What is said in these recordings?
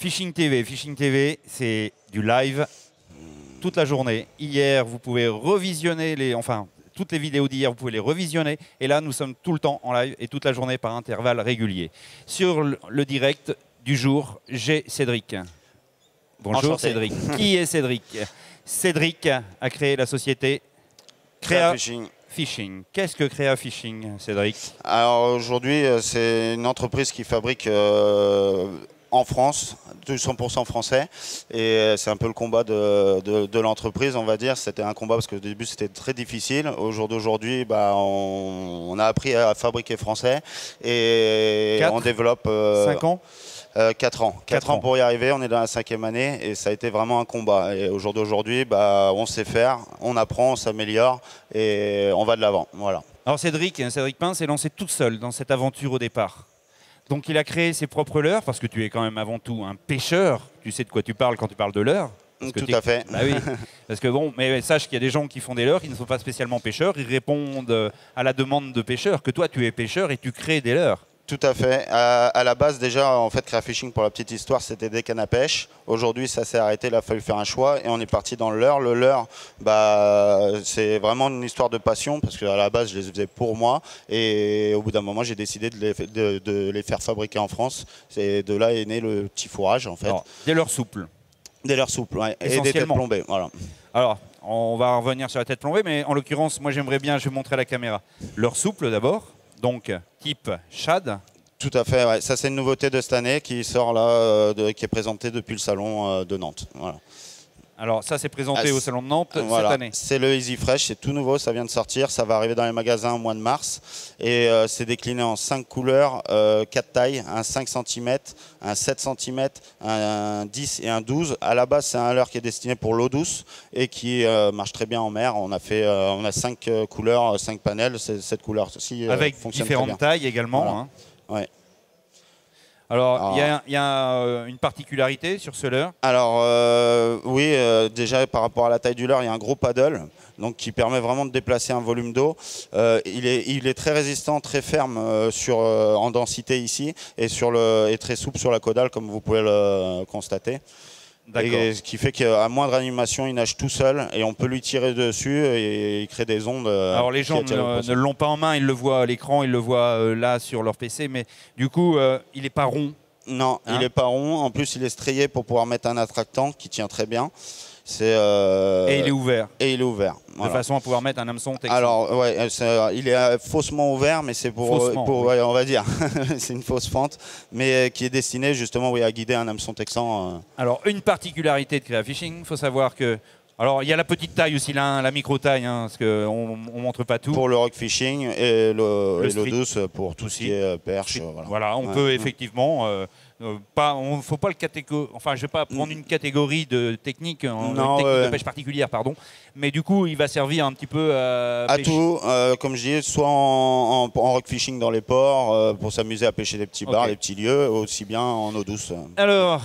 Fishing TV. Fishing TV, c'est du live toute la journée. Hier, vous pouvez revisionner toutes les vidéos d'hier, vous pouvez les revisionner. Et là, nous sommes tout le temps en live et toute la journée par intervalles réguliers. Sur le direct du jour, j'ai Cédric. Bonjour Enchanté. Cédric. Qui est Cédric? Cédric a créé la société Créa Fishing. Fishing. Qu'est-ce que Créa Fishing, Cédric? Alors aujourd'hui, c'est une entreprise qui fabrique en France, 100% français. Et c'est un peu le combat de l'entreprise, on va dire. C'était un combat parce qu'au début, c'était très difficile. Au jour d'aujourd'hui, on a appris à fabriquer français. Et on développe... 5 ans 4 ans. 4 ans pour y arriver, on est dans la 5e année et ça a été vraiment un combat. Et au jour d'aujourd'hui, on sait faire, on apprend, on s'améliore et on va de l'avant. Voilà. Alors Cédric Pin s'est lancé tout seul dans cette aventure au départ. Donc il a créé ses propres leurres, parce que tu es quand même avant tout un pêcheur. Tu sais de quoi tu parles quand tu parles de leurres. Tout à fait. Bah oui. Parce que bon, mais sache qu'il y a des gens qui font des leurres qui ne sont pas spécialement pêcheurs. Ils répondent à la demande de pêcheurs, que toi tu es pêcheur et tu crées des leurres. Tout à fait. À la base, déjà, en fait, Créa Fishing, pour la petite histoire, c'était des cannes à pêche. Aujourd'hui, ça s'est arrêté. Il a fallu faire un choix et on est parti dans le leurre. Le leurre, c'est vraiment une histoire de passion parce qu'à la base, je les faisais pour moi. Et au bout d'un moment, j'ai décidé de les faire fabriquer en France. Et de là est né le petit fourrage, en fait. Alors, des leurres souples. Des leurres souples, ouais. Et des têtes plombées. Voilà. Alors, on va revenir sur la tête plombée, mais en l'occurrence, moi, j'aimerais bien, je vais montrer à la caméra. Leurre souple d'abord. Donc, type shad. Tout à fait, ouais. Ça c'est une nouveauté de cette année qui sort là, qui est présentée depuis le salon de Nantes. Voilà. Alors ça c'est présenté au salon de Nantes cette année. C'est le Easy Fresh, c'est tout nouveau, ça vient de sortir, ça va arriver dans les magasins au mois de mars. Et c'est décliné en 5 couleurs, 4 tailles, un 5 cm, un 7 cm, un 10 et un 12. À la base c'est un leurre qui est destiné pour l'eau douce et qui marche très bien en mer. On a 5 couleurs, 5 panels, cette couleur-ci avec différentes tailles également. Voilà. Hein. Ouais. Alors, il y a une particularité sur ce leurre. Alors, oui, déjà par rapport à la taille du leurre, il y a un gros paddle donc, qui permet vraiment de déplacer un volume d'eau. Il est très résistant, très ferme en densité ici et très souple sur la caudale, comme vous pouvez le constater. Et ce qui fait qu'à moindre animation, il nage tout seul et on peut lui tirer dessus et il crée des ondes. Alors les gens ne l'ont pas en main, ils le voient à l'écran, ils le voient là sur leur PC, mais du coup, il n'est pas rond. Non, il n'est pas rond. En plus, il est strié pour pouvoir mettre un attractant qui tient très bien. Et il est ouvert. Et il est ouvert. Voilà. De façon à pouvoir mettre un hameçon texan. Alors, ouais, il est faussement ouvert, mais c'est pour ouais, on va dire, c'est une fausse fente, mais qui est destinée justement à guider un hameçon texan. Alors, une particularité de Créa Fishing, il faut savoir que... Alors, il y a la petite taille aussi, la micro-taille, hein, parce qu'on ne montre pas tout. Pour le rock fishing et l'eau douce pour tout ce qui est perche. Voilà, on peut effectivement... faut pas le catégoriser. Enfin, je vais pas prendre une catégorie de technique, de pêche particulière, pardon. Mais du coup, il va servir un petit peu à tout, comme je dis, soit en rock fishing dans les ports pour s'amuser à pêcher des petits bars, des petits lieux, aussi bien en eau douce. Alors,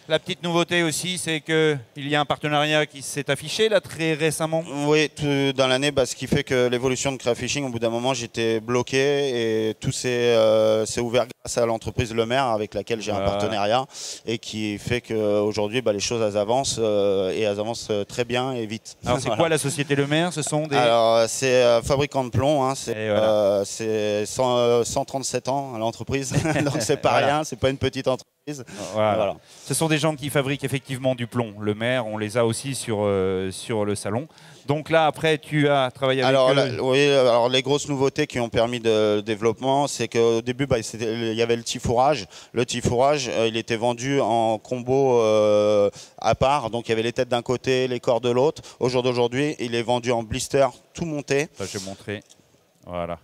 la petite nouveauté aussi, c'est qu'il y a un partenariat qui s'est affiché là très récemment. Oui, dans l'année, ce qui fait que l'évolution de Créa Fishing, au bout d'un moment, j'étais bloqué et tout s'est ouvert grâce à l'entreprise Le Maire avec laquelle j'ai un partenariat et qui fait qu'aujourd'hui, les choses elles avancent et elles avancent très bien et vite. Alors, c'est quoi la société Le Maire? Ce sont des... Alors, c'est fabricant de plomb, hein, c'est 137 ans à l'entreprise, donc c'est pas rien, c'est pas une petite entreprise. Voilà. Ce sont des gens qui fabriquent effectivement du plomb. Le Maire, on les a aussi sur le salon. Donc là, après, tu as travaillé avec eux. Oui, alors les grosses nouveautés qui ont permis de développement, c'est qu'au début, il y avait le Tifourage. Le Tifourage, il était vendu en combo à part. Donc il y avait les têtes d'un côté, les corps de l'autre. Au jour d'aujourd'hui, il est vendu en blister tout monté. Ça, je vais montrer. Voilà.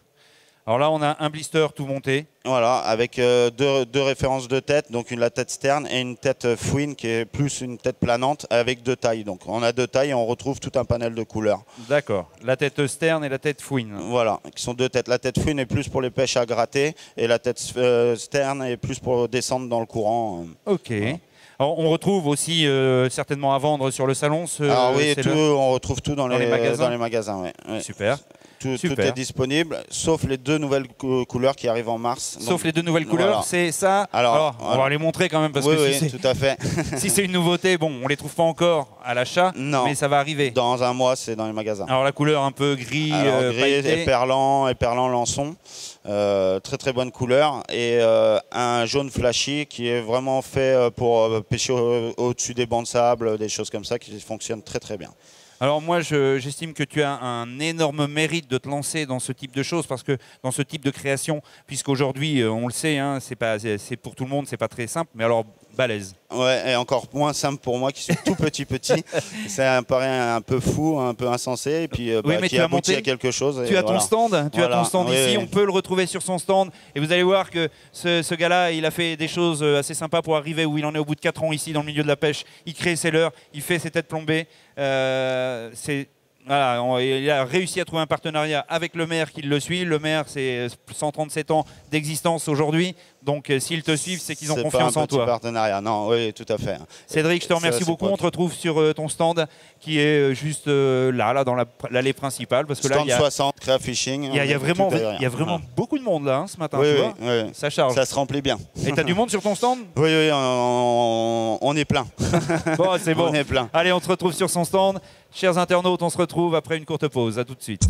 Alors là, on a un blister tout monté. Voilà, avec deux références de tête, donc la tête sterne et une tête fouine qui est plus une tête planante avec 2 tailles. Donc on a 2 tailles et on retrouve tout un panel de couleurs. D'accord, la tête sterne et la tête fouine. Voilà, qui sont 2 têtes. La tête fouine est plus pour les pêches à gratter et la tête sterne est plus pour descendre dans le courant. Ok. Voilà. Alors, on retrouve aussi certainement à vendre sur le salon. Alors oui, on retrouve tout dans les magasins. Super. Tout Super. est disponible, sauf les 2 nouvelles couleurs qui arrivent en mars. Sauf les 2 nouvelles couleurs, voilà. c'est ça. Alors, on va les montrer quand même parce Oui, que oui, tout à fait. si c'est une nouveauté, bon, on les trouve pas encore à l'achat, mais ça va arriver. Dans un mois, c'est dans les magasins. Alors la couleur un peu gris, éperlant lançon. Très très bonne couleur. Et un jaune flashy qui est vraiment fait pour pêcher au-dessus des bancs de sable, des choses comme ça qui fonctionnent très très bien. Alors moi, j'estime que tu as un énorme mérite de te lancer dans ce type de choses, parce que dans ce type de création, puisqu'aujourd'hui, on le sait, hein, c'est pour tout le monde, c'est pas très simple, mais alors balèze. Ouais, et encore moins simple pour moi qui suis tout petit. Ça me paraît un peu fou, un peu insensé, et puis oui, mais qui aboutit à quelque chose. Tu as ton stand, ici, oui. on peut le retrouver sur son stand, et vous allez voir que ce gars-là, il a fait des choses assez sympas pour arriver où il en est au bout de 4 ans ici dans le milieu de la pêche. Il crée ses leurres, il fait ses têtes plombées. Voilà, il a réussi à trouver un partenariat avec le maire qui le suit. Le maire, c'est 137 ans d'existence aujourd'hui. Donc, s'ils te suivent, c'est qu'ils ont confiance en toi. C'est pas un petit partenariat, non, oui, tout à fait. Cédric, je te remercie beaucoup. On te retrouve sur ton stand qui est juste là dans l'allée principale. Parce que stand là, 60, Créa Fishing. Il y a vraiment beaucoup de monde là ce matin. Oui, tu vois oui. Ça charge. Ça se remplit bien. Et tu as du monde sur ton stand? Oui, on est plein. Bon, c'est bon. On est plein. Allez, on te retrouve sur son stand. Chers internautes, on se retrouve après une courte pause. À tout de suite.